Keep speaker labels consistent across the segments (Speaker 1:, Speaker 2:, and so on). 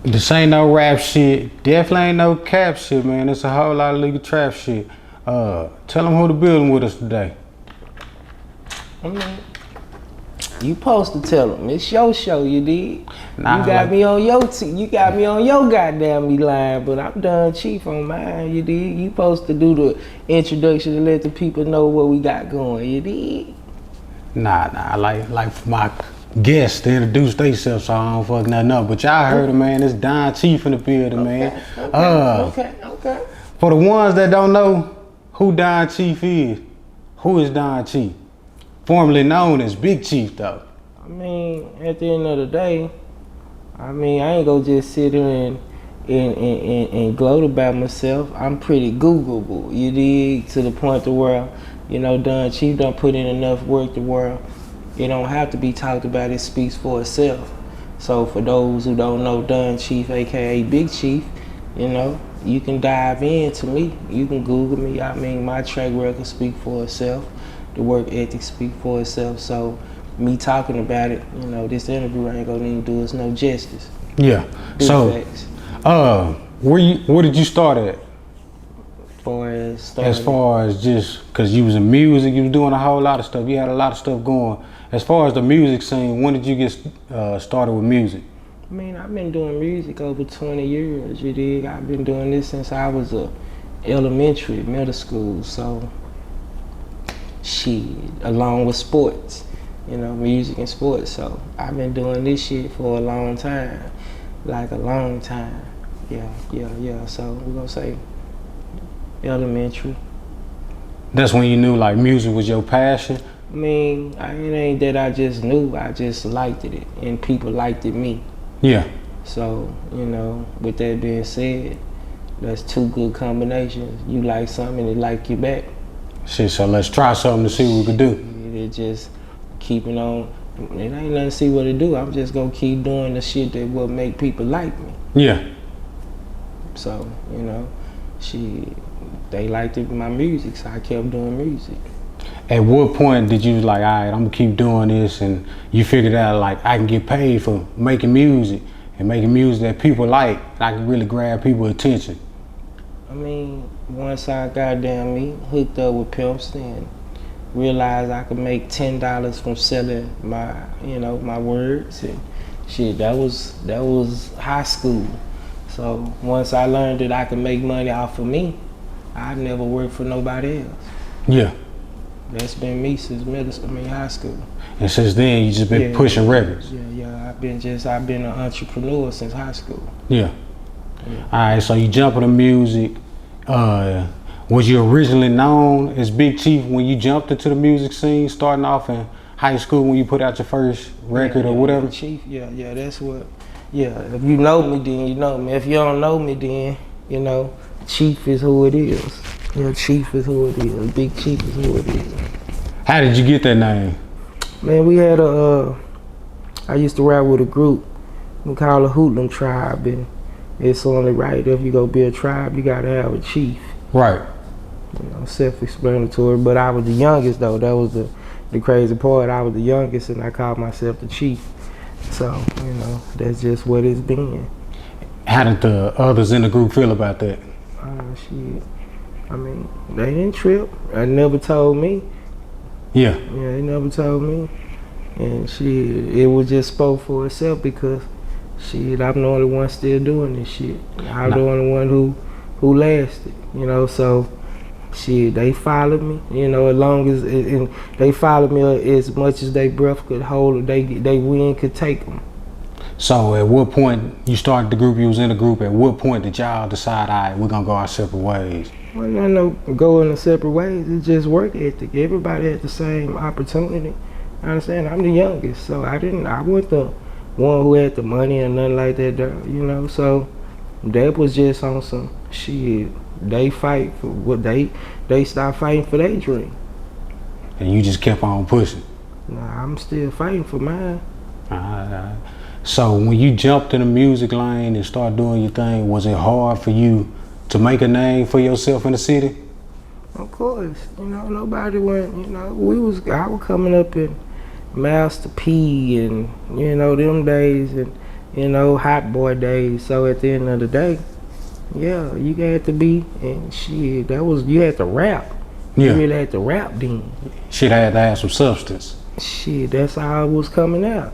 Speaker 1: This ain't no rap shit. Definitely ain't no cap shit, man. It's a whole lot of legal trap shit. Tell them who the building with us today.
Speaker 2: I mean, you supposed to tell them. It's your show, you did.
Speaker 1: Nah,
Speaker 2: you got me on your you got me on your goddamn line, but I'm done chief on mine, you did. You supposed to do the introduction to let the people know what we got going, you did.
Speaker 1: Nah, like for my guests to introduce themselves, so I don't fuck nothing up. But y'all heard it, man. It's Don Chief in the building, man.
Speaker 2: Okay.
Speaker 1: For the ones that don't know who Don Chief is, who is Don Chief? Formerly known as Big Chief, though.
Speaker 2: I mean, at the end of the day, I ain't gonna just sit here and gloat about myself. I'm pretty Googleable, you dig, to the point to where, you know, Don Chief done put in enough work to where it don't have to be talked about, it speaks for itself. So for those who don't know Don Chief, aka Big Chief, you know, you can dive into me. You can Google me. I mean, my track record speak for itself. The work ethic speak for itself. So me talking about it, you know, this interview ain't gonna even do us no justice.
Speaker 1: Yeah.
Speaker 2: Big
Speaker 1: so,
Speaker 2: facts.
Speaker 1: Where did you start at?
Speaker 2: As
Speaker 1: far as just, cause you was in music, you was doing a whole lot of stuff. You had a lot of stuff going. As far as the music scene, when did you get started with music?
Speaker 2: I mean, I've been doing music over 20 years, you dig? I've been doing this since I was elementary, middle school, so shit, along with sports, you know, music and sports. So I've been doing this shit for a long time, like a long time. Yeah. So we're gonna say elementary.
Speaker 1: That's when you knew like music was your passion?
Speaker 2: I mean, it ain't that I just knew, I just liked it, and people liked it me.
Speaker 1: Yeah.
Speaker 2: So, you know, with that being said, that's two good combinations. You like something and they like you back.
Speaker 1: Shit, so let's try something to see what we can do.
Speaker 2: It just keeping on. It ain't nothing to see what to do. I'm just gonna keep doing the shit that will make people like me.
Speaker 1: Yeah.
Speaker 2: So, you know, they liked my music, so I kept doing music.
Speaker 1: At what point did you like, all right, I'm gonna keep doing this, and you figured out like I can get paid for making music and making music that people like, and I can really grab people's attention?
Speaker 2: I mean, once I goddamn me hooked up with pimps and realized I could make $10 from selling my, you know, my words and shit, that was high school. So once I learned that I could make money off of me, I never worked for nobody else.
Speaker 1: Yeah.
Speaker 2: That's been me since high school.
Speaker 1: And since then, you just been pushing records.
Speaker 2: Yeah. I've been an entrepreneur since high school.
Speaker 1: Yeah. All right, so you jump into music. Was you originally known as Big Chief when you jumped into the music scene, starting off in high school when you put out your first record or whatever?
Speaker 2: Chief, that's what. Yeah, if you know me, then you know me. If you don't know me, then, you know, Chief is who it is. Yeah, Chief is who it is. Big Chief is who it is.
Speaker 1: How did you get that name?
Speaker 2: Man, we had I used to rap with a group we call a Hoodlum Tribe, and it's only right if you go be a tribe, you gotta have a chief.
Speaker 1: Right.
Speaker 2: You know, self-explanatory, but I was the youngest though. That was the crazy part. I was the youngest and I called myself the chief. So, you know, that's just what it's been.
Speaker 1: How did the others in the group feel about that?
Speaker 2: Shit. I mean, they didn't trip. They never told me.
Speaker 1: Yeah.
Speaker 2: Yeah, they never told me. And shit, it was just spoke for itself because shit, I'm the only one still doing this shit. I'm the only one who lasted, you know, so shit, they followed me, you know, as long as, and they followed me as much as their breath could hold or they wind could take them.
Speaker 1: So at what point you started the group, you was in the group, at what point did y'all decide, all right, we're gonna go our separate ways?
Speaker 2: Well, I know going in separate ways, it's just work ethic. Everybody had the same opportunity. I understand, I'm the youngest, so I wasn't the one who had the money or nothing like that, you know, so that was just on some shit. They fight for what they start fighting for their dream.
Speaker 1: And you just kept on pushing?
Speaker 2: Nah, I'm still fighting for mine.
Speaker 1: So when you jumped in the music lane and started doing your thing, was it hard for you to make a name for yourself in the city?
Speaker 2: Of course, you know, nobody went, you know, I was coming up in Master P and, you know, them days, and you know, hot boy days. So at the end of the day, yeah, you had to be, and shit, you had to rap. You
Speaker 1: Yeah.
Speaker 2: really had to rap then.
Speaker 1: Shit had to have some substance.
Speaker 2: Shit, that's how it was coming out.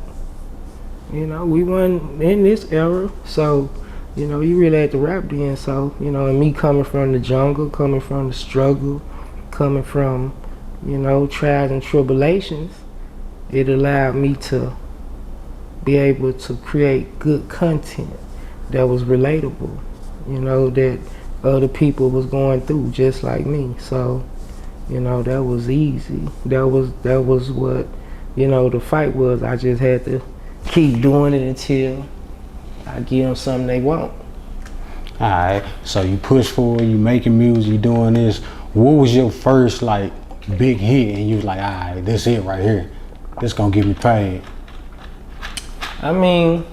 Speaker 2: You know, we wasn't in this era, so, you know, you really had to rap then. So, you know, and me coming from the jungle, coming from the struggle, coming from, you know, trials and tribulations, it allowed me to be able to create good content that was relatable, you know, that other people was going through just like me. So, you know, that was easy. That was what, you know, the fight was. I just had to keep doing it until I give them something they want.
Speaker 1: All right. So you push forward, you making music, you doing this. What was your first like big hit? And you was like, all right, this it right here. This gonna get me paid.
Speaker 2: I mean,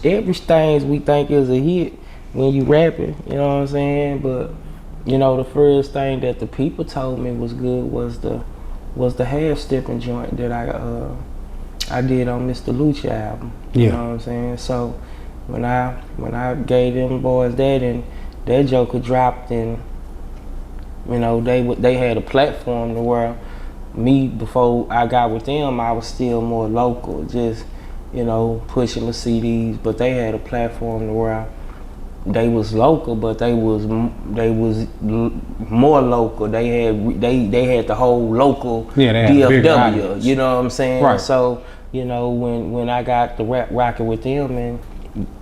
Speaker 2: everything we think is a hit when you rapping, you know what I'm saying? But, you know, the first thing that the people told me was good was the half-stepping joint that I did on Mr. Lucha album.
Speaker 1: Yeah.
Speaker 2: You know what I'm saying? So when I gave them boys that, and that joker dropped, and you know, they had a platform to where me, before I got with them, I was still more local, just, you know, pushing the CDs, but they had a platform to where they was local, but they was more local. They had the whole local DFW. You know what I'm saying?
Speaker 1: Right.
Speaker 2: So, you know, when I got the rap rocking with them and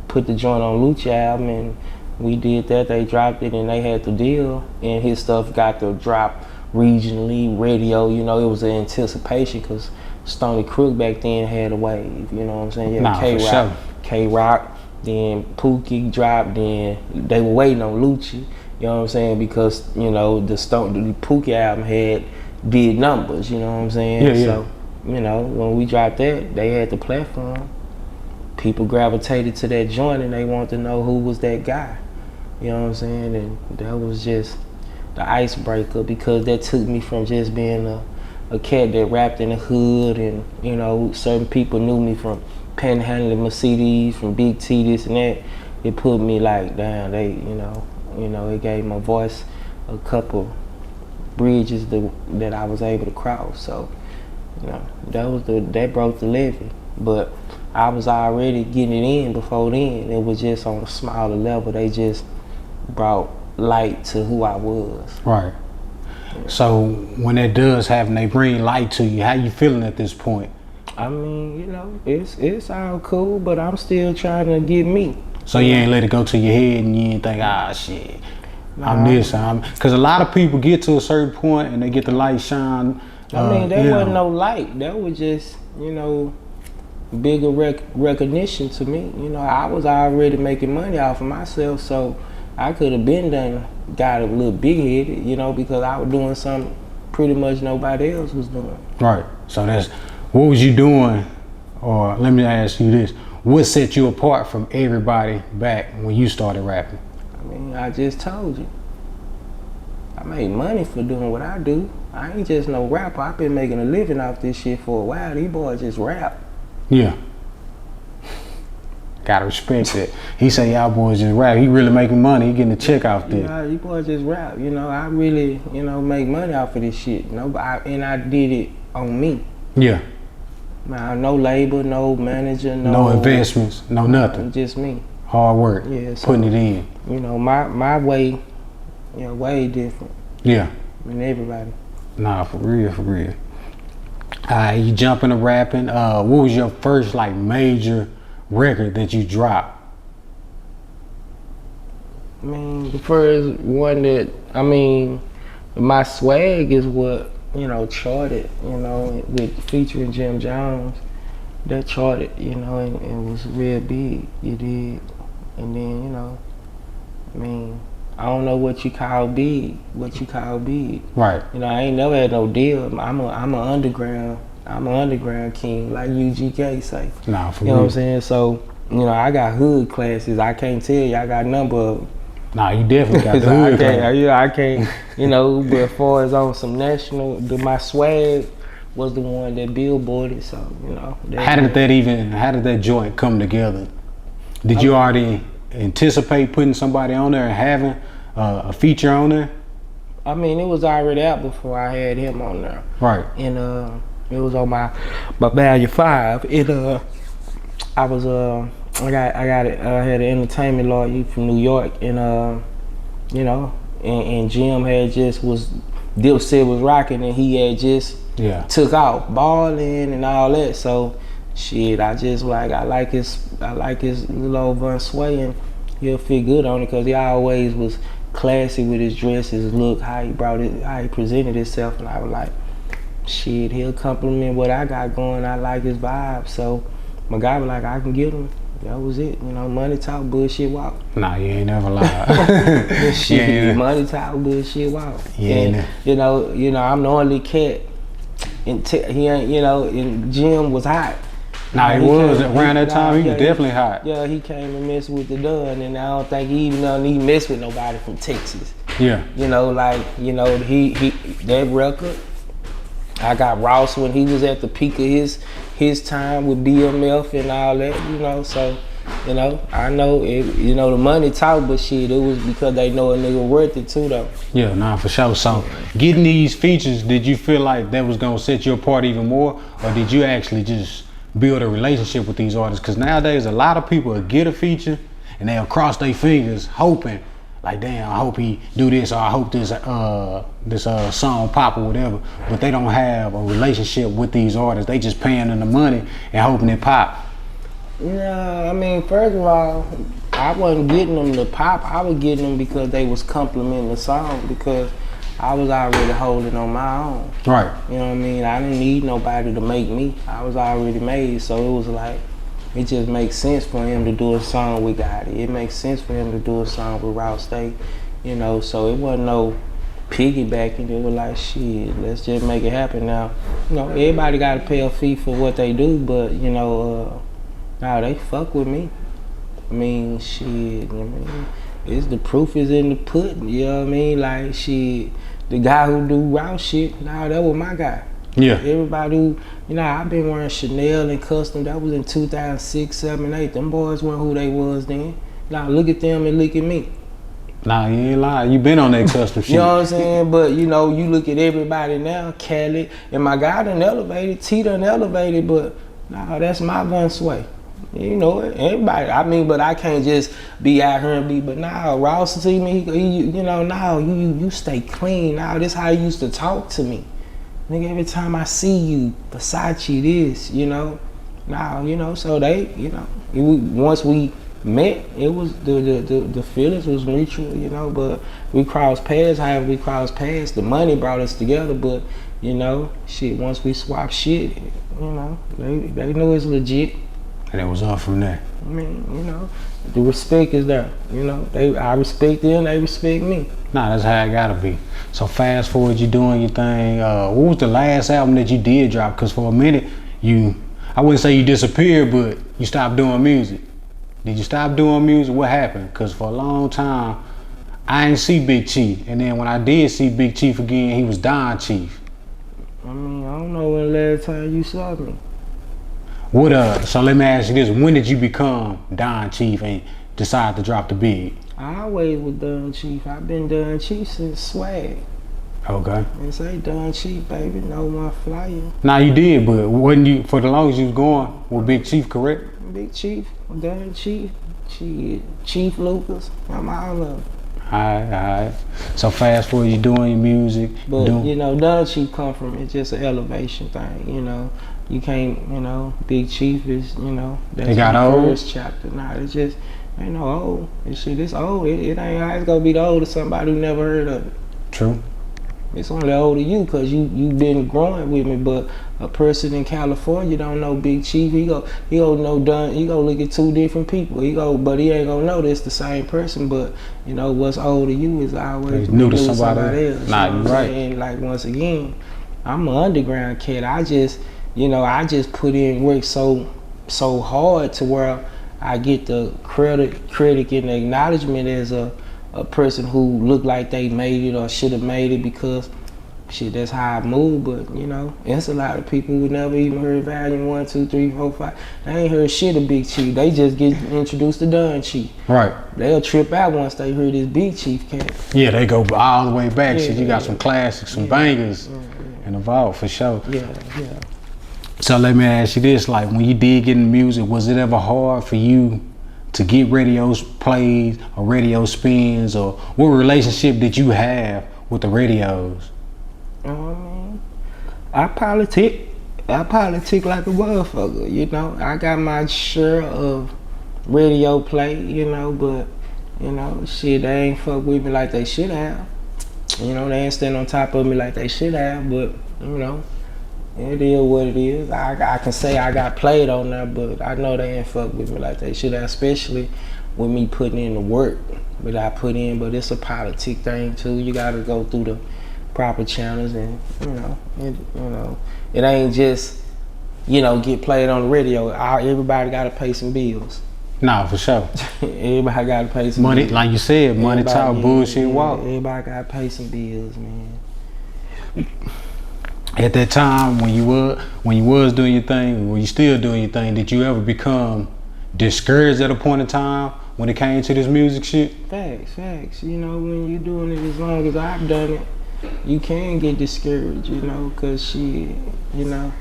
Speaker 2: put the joint on Lucha album, and we did that, they dropped it, and they had the deal, and his stuff got to drop regionally, radio. You know, it was an anticipation because Stony Crook back then had a wave. You know what I'm saying? Yeah,
Speaker 1: Sure.
Speaker 2: K-Rock. Then Pookie dropped, then they were waiting on Lucha, you know what I'm saying, because, you know, the Pookie album did numbers, you know what I'm saying?
Speaker 1: Yeah, yeah.
Speaker 2: So, you know, when we dropped that, they had the platform. People gravitated to that joint and they wanted to know who was that guy, you know what I'm saying? And that was just the icebreaker, because that took me from just being a cat that rapped in the hood, and, you know, certain people knew me from panhandling my CDs, from Big T, this and that. It put me like, damn, they, you know, it gave my voice a couple bridges that I was able to cross. So, you know, that broke the levee. But I was already getting it in before then. It was just on a smaller level. They just brought light to who I was.
Speaker 1: Right. So when that does happen, they bring light to you. How you feeling at this point?
Speaker 2: I mean, you know, it's all cool, but I'm still trying to get me.
Speaker 1: So you ain't let it go to your head and you ain't think, shit, I'm this. Because a lot of people get to a certain point and they get the light shine.
Speaker 2: I mean, that wasn't no light. That was just, you know, bigger recognition to me. You know, I was already making money off of myself, so I could have got a little big-headed, you know, because I was doing something pretty much nobody else was doing.
Speaker 1: Right. So what was you doing, or let me ask you this, what set you apart from everybody back when you started rapping?
Speaker 2: I mean, I just told you. I made money for doing what I do. I ain't just no rapper. I've been making a living off this shit for a while. These boys just rap.
Speaker 1: Yeah. Gotta respect it. He say y'all boys just rap. He really making money. He getting a check off there.
Speaker 2: Yeah, these boys just rap. You know, I really, you know, make money off of this shit. You know, and I did it on me.
Speaker 1: Yeah.
Speaker 2: No label, no manager,
Speaker 1: no investments, no nothing.
Speaker 2: Just me.
Speaker 1: Hard work.
Speaker 2: Yeah, so,
Speaker 1: putting it in.
Speaker 2: You know, my way, you know, way different.
Speaker 1: Yeah.
Speaker 2: Than everybody.
Speaker 1: Nah, for real, for real. You jump into rapping. What was your first like major record that you dropped?
Speaker 2: I mean, the first one that, I mean, my swag is what, you know, charted, you know, with featuring Jim Jones. That charted, you know, and it was real big, you did. And then, you know, I mean, I don't know what you call big.
Speaker 1: Right.
Speaker 2: You know, I ain't never had no deal. I'm an underground king, like UGK say.
Speaker 1: Nah, for
Speaker 2: you know
Speaker 1: real.
Speaker 2: what I'm saying? So, you know, I got hood classes. I can't tell you, I got a number of them.
Speaker 1: Nah, you definitely got the hood.
Speaker 2: I can't, you know, but as far as on some national, my swag was the one that billboarded, so, you know.
Speaker 1: How did that joint come together? Did you already anticipate putting somebody on there and having a feature on there?
Speaker 2: I mean, it was already out before I had him on there.
Speaker 1: Right.
Speaker 2: And it was on my Value 5. I was I had an entertainment lawyer from New York, and you know, and Jim had just was Dipset was rocking, and he had just took off balling and all that. So shit, I just like I like his little old Von Sway, and he'll fit good on it because he always was classy with his dress, his look, how he brought it, how he presented himself, and I was like, shit, he'll compliment what I got going. I like his vibe, so my guy was like, I can get him. That was it, you know. Money talk, bullshit walk.
Speaker 1: Nah, you ain't never lied.
Speaker 2: Shit, money talk, bullshit walk. And you know, I'm the only cat. And he ain't, you know, and Jim was hot.
Speaker 1: Nah, he was around that time. He was definitely hot.
Speaker 2: Yeah, he came and messed with the Dunn, and I don't think he even messed with nobody from Texas.
Speaker 1: Yeah.
Speaker 2: You know, like, you know, he that record. I got Ross when he was at the peak of his time with BMF and all that, you know. So, you know, I know it, you know, the money talk, but shit, it was because they know a nigga worth it too, though.
Speaker 1: Yeah, nah, for sure. So, getting these features, did you feel like that was gonna set you apart even more, or did you actually just build a relationship with these artists? Because nowadays a lot of people will get a feature and they'll cross their fingers hoping like, damn, I hope he do this, or I hope this song pop or whatever, but they don't have a relationship with these artists. They just paying them the money and hoping it pop.
Speaker 2: Yeah, I mean, first of all, I wasn't getting them to pop. I was getting them because they was complimenting the song, because I was already holding on my own.
Speaker 1: Right.
Speaker 2: You know what I mean? I didn't need nobody to make me. I was already made, so it was like, it just makes sense for him to do a song with Gotti. It makes sense for him to do a song with Rouse State, you know, so it wasn't no piggybacking. It was like, shit, let's just make it happen now. You know, everybody got to pay a fee for what they do, but, you know, nah, they fuck with me. I mean, shit, I mean, the proof is in the pudding, you know what I mean? Like, shit, the guy who do Rouse shit, nah, that was my guy.
Speaker 1: Yeah.
Speaker 2: Everybody who, you know, I've been wearing Chanel and custom. That was in 2006, 7, 8. Them boys weren't who they was then. Now look at them and look at me.
Speaker 1: Nah, you ain't lying. You been on that custom shit.
Speaker 2: You know what I'm saying? But, you know, you look at everybody now, Khaled, and my guy done elevated, T done elevated, but nah, that's my Von Sway. You know it, everybody. I mean, but I can't just be out here and be, but nah, Ross see me, you know, nah, you stay clean. Nah, this how you used to talk to me. Nigga, every time I see you, Versace this, you know. Now, you know, so they, you know, once we met, it was the feelings was mutual, you know, but we crossed paths. However we crossed paths, the money brought us together, but, you know, shit, once we swapped shit, you know, they knew it's legit.
Speaker 1: And it was on from there.
Speaker 2: I mean, you know, the respect is there, you know. I respect them, they respect me.
Speaker 1: Nah, that's how it gotta be. So fast forward, you doing your thing. What was the last album that you did drop? Because for a minute, I wouldn't say you disappeared, but you stopped doing music. Did you stop doing music? What happened? Because for a long time, I ain't see Big Chief. And then when I did see Big Chief again, he was Don Chief.
Speaker 2: I mean, I don't know when the last time you saw me.
Speaker 1: So let me ask you this. When did you become Don Chief and decide to drop the Big?
Speaker 2: I always was Don Chief. I've been Don Chief since Swag.
Speaker 1: Okay.
Speaker 2: And say Don Chief, baby, know my flyer.
Speaker 1: Nah, you did, but wasn't you, for the longest you was going with Big Chief, correct?
Speaker 2: Big Chief, Don Chief, Chief Lucas, I'm all of them.
Speaker 1: Alright. So fast forward, you doing your music.
Speaker 2: But, you know, Don Chief come from, it's just an elevation thing, you know. You can't, you know, Big Chief is, you know, that's the first chapter. Nah, it's just, ain't no old. It's old. It ain't always gonna be the old of somebody who never heard of it.
Speaker 1: True.
Speaker 2: It's only old to you because you been growing with me, but a person in California don't know Big Chief. He go know Don. He go look at two different people. But he ain't gonna know that's the same person. But you know what's old to you is always
Speaker 1: new to somebody else. Nah, you right.
Speaker 2: And like once again, I'm an underground kid. I just put in work so hard to where I get the critic and the acknowledgement as a person who looked like they made it or should have made it, because shit, that's how I move. But you know, it's a lot of people who never even heard Volume 1, 2, 3, 4, 5. They ain't heard shit of Big Chief. They just get introduced to Don Chief.
Speaker 1: Right.
Speaker 2: They'll trip out once they hear this Big Chief cat.
Speaker 1: Yeah, they go all the way back.
Speaker 2: Yeah,
Speaker 1: Shit, you got some classics, some bangers in the vault for sure.
Speaker 2: Yeah.
Speaker 1: So let me ask you this: like, when you did get in music, was it ever hard for you to get radio plays or radio spins, or what relationship did you have with the radios?
Speaker 2: I politic like a motherfucker, you know. I got my share of radio play, you know, but you know, shit, they ain't fuck with me like they should have. You know, they ain't stand on top of me like they should have, but you know, it is what it is. I can say I got played on there, but I know they ain't fuck with me like they should have, especially with me putting in the work that I put in. But it's a politic thing too. You gotta go through the proper channels, and it ain't just, you know, get played on the radio. Everybody gotta pay some bills.
Speaker 1: Nah, for sure.
Speaker 2: Everybody gotta pay some
Speaker 1: money,
Speaker 2: bills.
Speaker 1: like you said, money talk, bullshit walk.
Speaker 2: Everybody gotta pay some bills, man.
Speaker 1: At that time, when you was doing your thing, when you still doing your thing, did you ever become discouraged at a point in time when it came to this music shit?
Speaker 2: Facts. You know, when you're doing it as long as I've done it, you can get discouraged, you know, cause shit, you know,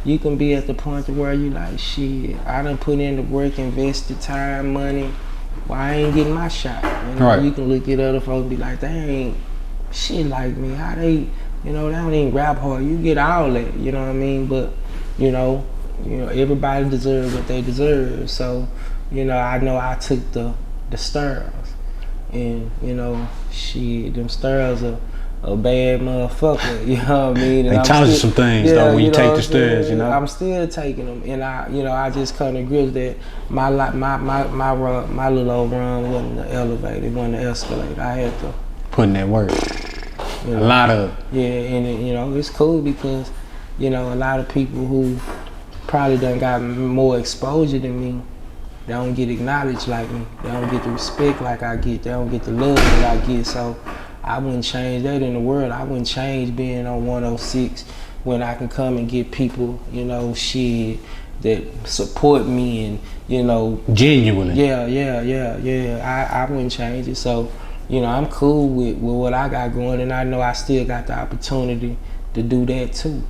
Speaker 2: you can be at the point to where you like, shit, I done put in the work, invested time, money, why I ain't getting my shot? You know,
Speaker 1: right.
Speaker 2: You can look at other folks and be like, they ain't shit like me. How they, you know, they don't even rap hard. You get all that, you know what I mean? But, you know, everybody deserves what they deserve. So, you know I took the stars, and you know, shit, them stars are a bad motherfucker, you know what I mean? And
Speaker 1: they taught you some things though when you take the stairs, you know.
Speaker 2: I'm still taking them, and I just come to grips that my little old run wasn't the elevator, it wasn't the escalator. I had to
Speaker 1: put in that work.
Speaker 2: You know,
Speaker 1: a lot of.
Speaker 2: Yeah, and you know, it's cool because, you know, a lot of people who probably done got more exposure than me, they don't get acknowledged like me. They don't get the respect like I get. They don't get the love that I get. So I wouldn't change that in the world. I wouldn't change being on 106 when I can come and get people, you know, shit, that support me and, you know.
Speaker 1: Genuinely.
Speaker 2: Yeah. I wouldn't change it. So, you know, I'm cool with what I got going, and I know I still got the opportunity to do that too.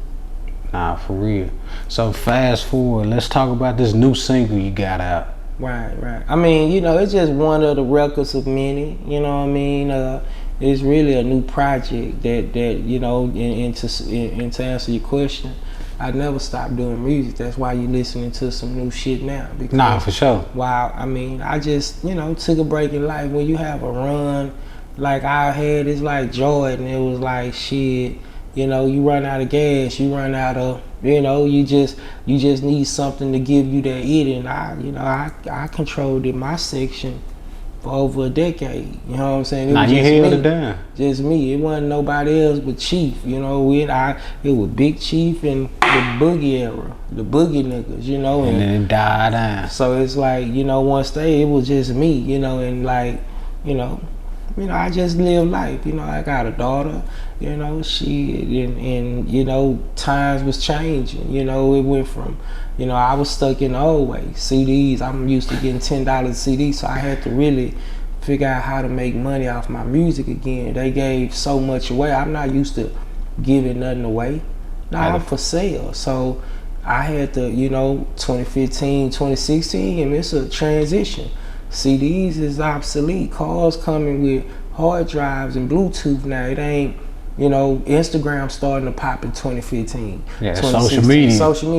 Speaker 1: Nah, for real. So fast forward, let's talk about this new single you got out.
Speaker 2: Right. I mean, you know, it's just one of the records of many, you know what I mean? It's really a new project that you know, and to answer your question, I never stopped doing music. That's why you listening to some new shit now. Because,
Speaker 1: nah, for sure.
Speaker 2: Wow, I mean, I just, you know, took a break in life. When you have a run like I had, it's like Jordan. It was like shit. You know, you run out of gas. You run out of, you know, you just need something to give you that it. And I controlled in my section for over a decade. You know what I'm saying?
Speaker 1: Now you held it down.
Speaker 2: Just me. It wasn't nobody else but Chief. You know, it was Big Chief and the Boogie era, the Boogie niggas. You know,
Speaker 1: and then it died down.
Speaker 2: So it's like, you know, once it was just me. You know, and like, you know, I just live life. You know, I got a daughter. You know, and you know, times was changing. You know, it went from, you know, I was stuck in the old way. CDs, I'm used to getting $10 a CD, so I had to really figure out how to make money off my music again. They gave so much away. I'm not used to giving nothing away. Now I'm for sale. So I had to, you know, 2015, 2016, and it's a transition. CDs is obsolete. Cars coming with hard drives and Bluetooth now. It ain't, you know, Instagram starting to pop in 2015.
Speaker 1: Yeah, social media.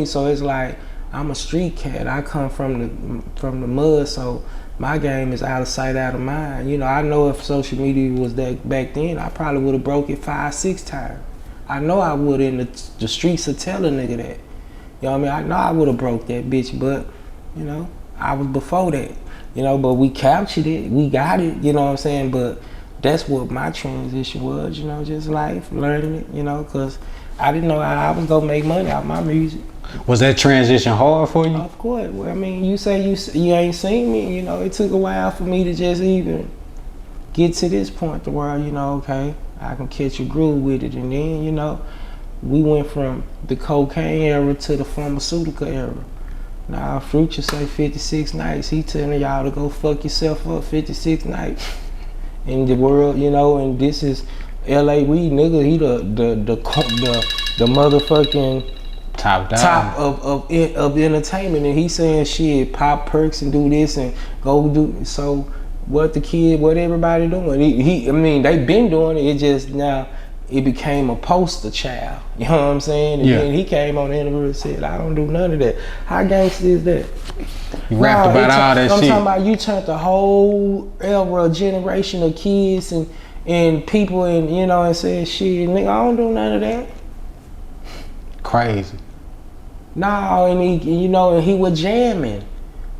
Speaker 2: So it's like, I'm a street cat. I come from the mud, so my game is out of sight, out of mind. You know, I know if social media was that back then, I probably would have broke it 5-6 times. I know I would in the streets of tell a nigga that. You know what I mean? I know I would have broke that bitch, but, you know, I was before that. You know, but we captured it, we got it, you know what I'm saying? But that's what my transition was, you know, just life, learning it, you know, because I didn't know how I was going to make money out of my music.
Speaker 1: Was that transition hard for you?
Speaker 2: Of course. Well, I mean, you say you ain't seen me, you know, it took a while for me to just even get to this point to where, you know, okay, I can catch a groove with it. And then, you know, we went from the cocaine era to the pharmaceutical era. Now, Future say 56 nights. He telling y'all to go fuck yourself up 56 nights. In the world, you know, and this is L.A. Weed, nigga. He the motherfucking top of entertainment, and he saying shit, pop perks and do this and go do. So what everybody doing? I mean, they been doing it. It just now it became a poster child. You know what I'm saying? And then he came on the interview and said, "I don't do none of that." How gangster is that?
Speaker 1: You rapped about all that shit.
Speaker 2: I'm talking about you turned the whole era, generation of kids and people, and you know, and said, "Shit, nigga, I don't do none of that."
Speaker 1: Crazy.
Speaker 2: No, and he, you know, and he was jamming,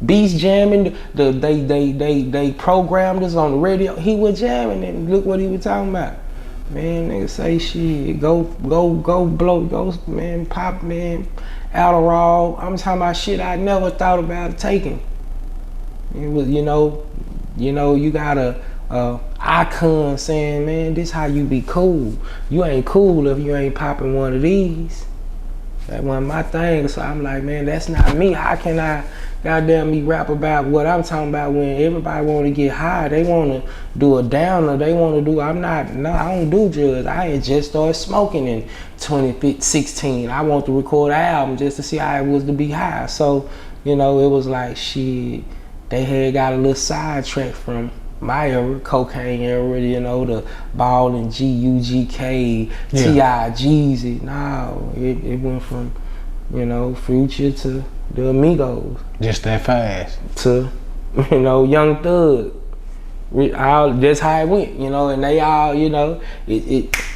Speaker 2: beats jamming. They programmed us on the radio. He was jamming, and look what he was talking about. Man, nigga say shit, go blow, go, man, pop, man, Adderall. I'm talking about shit I never thought about taking. It was, you know, you got a icon saying, man, this how you be cool. You ain't cool if you ain't popping one of these. That wasn't my thing, so I'm like, man, that's not me. How can I goddamn me rap about what I'm talking about when everybody want to get high? They want to do a downer. They want to do, I don't do drugs. I had just started smoking in 2016. I want to record an album just to see how it was to be high. So, you know, it was like, shit, they had got a little sidetrack from my era, cocaine era, you know, the Ball and G-U-G-K, T.I., Jeezy. No, it went from, you know, Future to the Amigos.
Speaker 1: Just that fast.
Speaker 2: To, you know, Young Thug. That's how it went, you know, and they all, you know,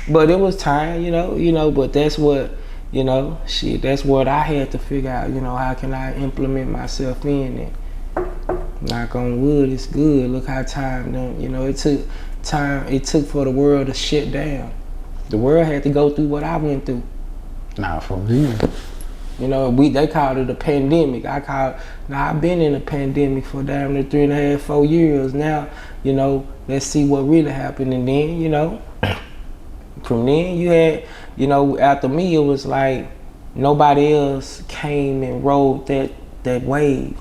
Speaker 2: but it was time, you know, but that's what, you know, shit, that's what I had to figure out, you know, how can I implement myself in it. Knock on wood, it's good. Look how time done, you know, it took for the world to shut down. The world had to go through what I went through.
Speaker 1: Nah, for real.
Speaker 2: You know, they called it a pandemic. I've been in a pandemic for damn near 3.5, 4 years now. You know, let's see what really happened. And then, you know, from then you had, you know, after me, it was like nobody else came and rode that wave.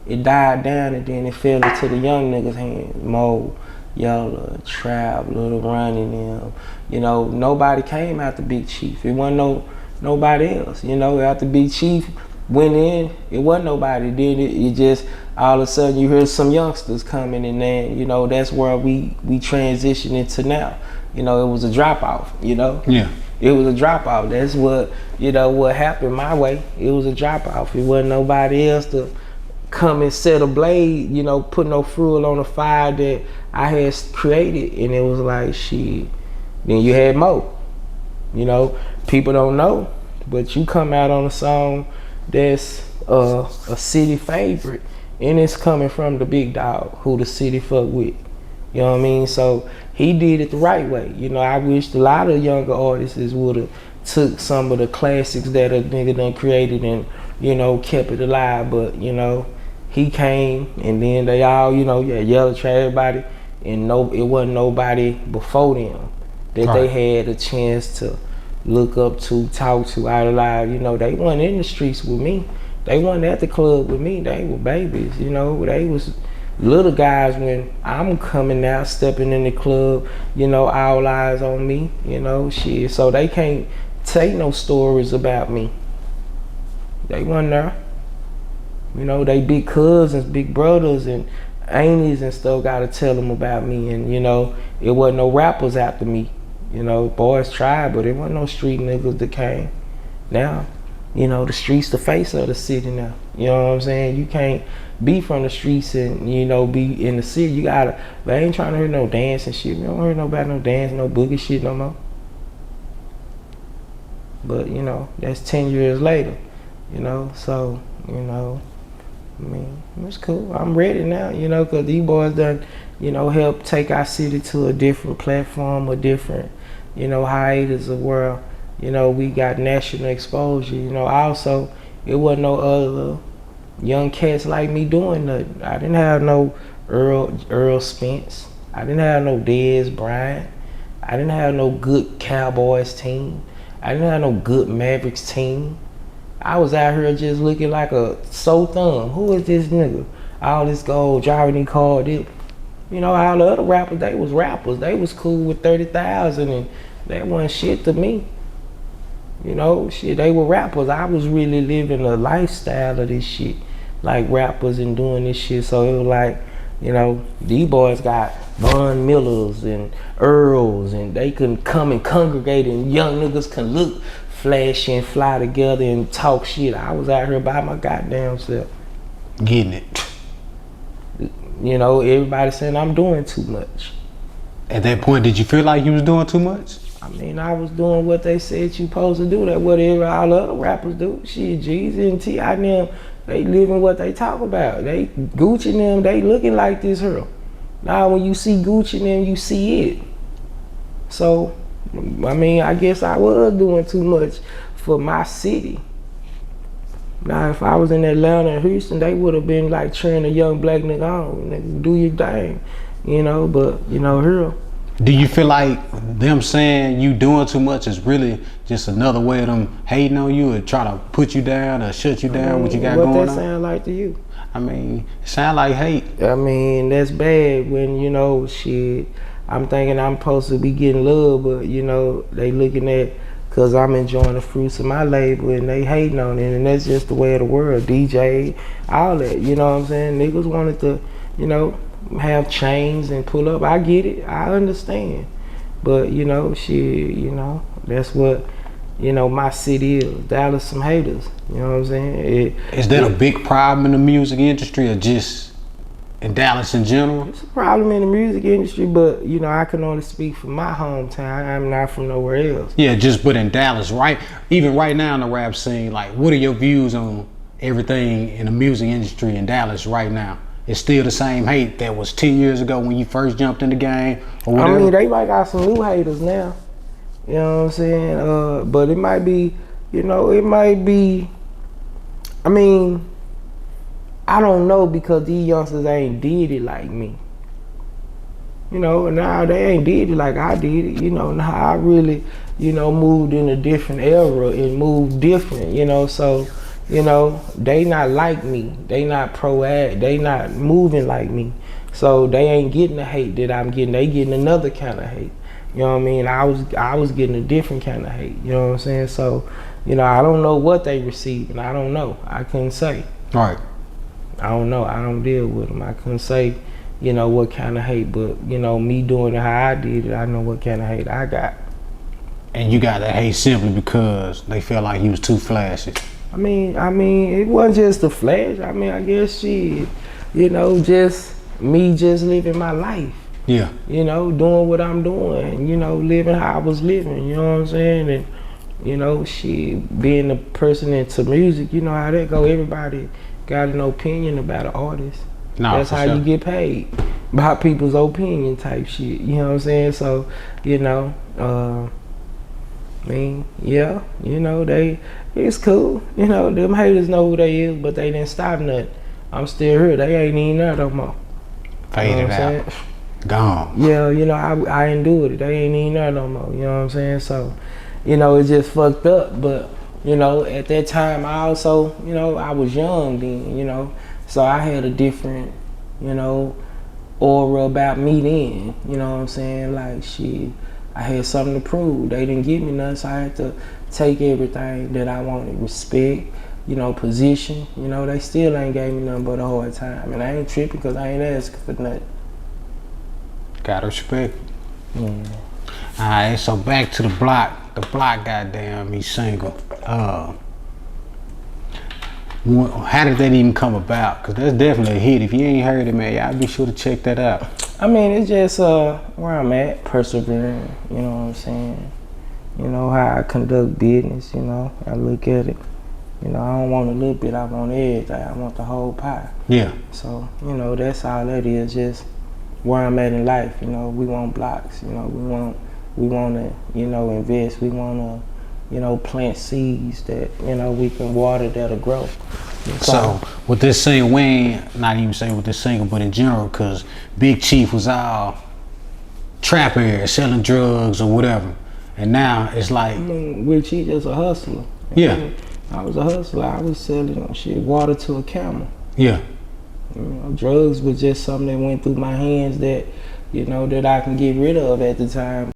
Speaker 2: It died down and then it fell into the young niggas' hands. Mo, Yella, Trap, Little Ronnie, them. You know, nobody came after Big Chief. It wasn't nobody else. You know, after Big Chief went in, it wasn't nobody. Then it just, all of a sudden you hear some youngsters coming, and then, you know, that's where we transition into now. You know, it was a drop off, you know?
Speaker 1: Yeah.
Speaker 2: It was a drop off. That's what, you know, what happened my way. It was a drop off. It wasn't nobody else to come and set a blade, you know, put no fuel on the fire that I had created, and it was like, shit. Then you had Mo. You know, people don't know, but you come out on a song that's a city favorite, and it's coming from the big dog who the city fuck with. You know what I mean? So he did it the right way. You know, I wish a lot of younger artists would have took some of the classics that a nigga done created and, you know, kept it alive, but, you know, he came, and then they all, you know, yelled at everybody, and it wasn't nobody before them that they had a chance to look up to, talk to, idolize. You know, they weren't in the streets with me. They weren't at the club with me. They were babies, you know. They was little guys when I'm coming out, stepping in the club, you know, all eyes on me, you know, shit. So they can't take no stories about me. They wasn't there. You know, they big cousins, big brothers, and aunties and stuff got to tell them about me. And, you know, it wasn't no rappers after me. You know, boys tried, but it wasn't no street niggas that came. Now, you know, the streets the face of the city now. You know what I'm saying? You can't be from the streets and, you know, be in the city. You gotta, they ain't trying to hear no dance and shit. We don't hear nobody no dance, no boogie shit no more. But, you know, that's 10 years later, you know, so, you know, I mean, it's cool. I'm ready now, you know, because these boys done, you know, help take our city to a different platform, a different, you know, hiatus of where, you know, we got national exposure. You know, also, it wasn't no other young cats like me doing nothing. I didn't have no Earl Spence. I didn't have no Dez Bryant. I didn't have no good Cowboys team. I didn't have no good Mavericks team. I was out here just looking like a sore thumb. Who is this nigga? All this gold, driving these cars. You know, all the other rappers, they was rappers. They was cool with 30,000 and that wasn't shit to me. You know, shit, they were rappers. I was really living a lifestyle of this shit. Like rappers and doing this shit. So it was like, you know, these boys got Von Millers and Earls and they can come and congregate and young niggas can look flashy and fly together and talk shit. I was out here by my goddamn self.
Speaker 1: Getting it.
Speaker 2: You know, everybody saying I'm doing too much.
Speaker 1: At that point, did you feel like you was doing too much?
Speaker 2: I mean, I was doing what they said you supposed to do. That whatever all the other rappers do. Shit, Jeezy and T.I. and them, they living what they talk about. They Gucci and them, they looking like this here. Now when you see Gucci and them, you see it. So, I mean, I guess I was doing too much for my city. Now, if I was in Atlanta and Houston, they would have been like cheering a young black nigga on. Nigga, do your thing, you know. But you know, here.
Speaker 1: Do you feel like them saying you doing too much is really just another way of them hating on you or trying to put you down or shut you down? What you got going on?
Speaker 2: What that sound like to you?
Speaker 1: I mean, it sound like hate.
Speaker 2: I mean, that's bad when, you know, shit. I'm thinking I'm supposed to be getting love, but you know, they looking at. Cause I'm enjoying the fruits of my labor and they hating on it, and that's just the way of the world. DJ, all that, you know what I'm saying? Niggas wanted to, you know, have chains and pull up. I get it, I understand. But you know, shit, you know, that's what, you know, my city is. Dallas some haters, you know what I'm saying?
Speaker 1: Is that a big problem in the music industry or just in Dallas in general?
Speaker 2: It's a problem in the music industry, but you know, I can only speak for my hometown. I'm not from nowhere else.
Speaker 1: Yeah, but in Dallas, right? Even right now in the rap scene, like, what are your views on everything in the music industry in Dallas right now? It's still the same hate that was 10 years ago when you first jumped in the game, or whatever?
Speaker 2: I mean, they might got some new haters now. You know what I'm saying? But it might be, you know, I mean, I don't know because these youngsters ain't did it like me. You know, now they ain't did it like I did it. You know, now I really, you know, moved in a different era and moved different, you know, so, you know, they not like me. They not they not moving like me. So they ain't getting the hate that I'm getting. They getting another kind of hate. You know what I mean? I was getting a different kind of hate. You know what I'm saying? So, you know, I don't know what they receiving. I don't know. I couldn't say.
Speaker 1: Right.
Speaker 2: I don't know. I don't deal with them. I couldn't say, you know, what kind of hate, but you know, me doing it how I did it, I know what kind of hate I got.
Speaker 1: And you got that hate simply because they felt like you was too flashy.
Speaker 2: I mean, it wasn't just the flash. I mean, I guess shit, you know, just me just living my life.
Speaker 1: Yeah.
Speaker 2: You know, doing what I'm doing, you know, living how I was living, you know what I'm saying? And, you know, shit, being a person into music, you know how that go. Everybody got an opinion about an artist.
Speaker 1: No,
Speaker 2: that's how
Speaker 1: sure.
Speaker 2: you get paid, by people's opinion type shit. You know what I'm saying? So, you know, I mean, yeah, you know, it's cool. You know, them haters know who they is, but they didn't stop nothing. I'm still here. They ain't even there no more.
Speaker 1: Faded
Speaker 2: you know
Speaker 1: out. Gone.
Speaker 2: Yeah, you know, I endured it. They ain't even there no more. You know what I'm saying? So, you know, it just fucked up. But, you know, at that time, I also, you know, I was young then, you know. So I had a different, you know, aura about me then. You know what I'm saying? Like, shit, I had something to prove. They didn't give me nothing, so I had to take everything that I wanted. Respect, you know, position. You know, they still ain't gave me nothing but a hard time. And I ain't tripping because I ain't asking for nothing.
Speaker 1: Gotta respect. Alright, so back to the block. The block, goddamn, he's single. How did that even come about? Because that's definitely a hit. If you ain't heard it, man, y'all be sure to check that out.
Speaker 2: I mean, it's just where I'm at, persevering, you know what I'm saying? You know, how I conduct business, you know, I look at it. You know, I don't want a little bit, I want everything. I want the whole pie.
Speaker 1: Yeah.
Speaker 2: So, you know, that's all that is, just where I'm at in life. You know, we want blocks, you know, we want to, you know, invest. We want to, you know, plant seeds that, you know, we can water that'll grow.
Speaker 1: So with this single, we ain't, not even saying with this single, but in general, because Big Chief was all trapper selling drugs or whatever. And now it's like,
Speaker 2: I mean, Rich, he just a hustler.
Speaker 1: yeah,
Speaker 2: I was a hustler. I was selling water to a camel.
Speaker 1: yeah,
Speaker 2: Drugs was just something that went through my hands that, that I can get rid of at the time.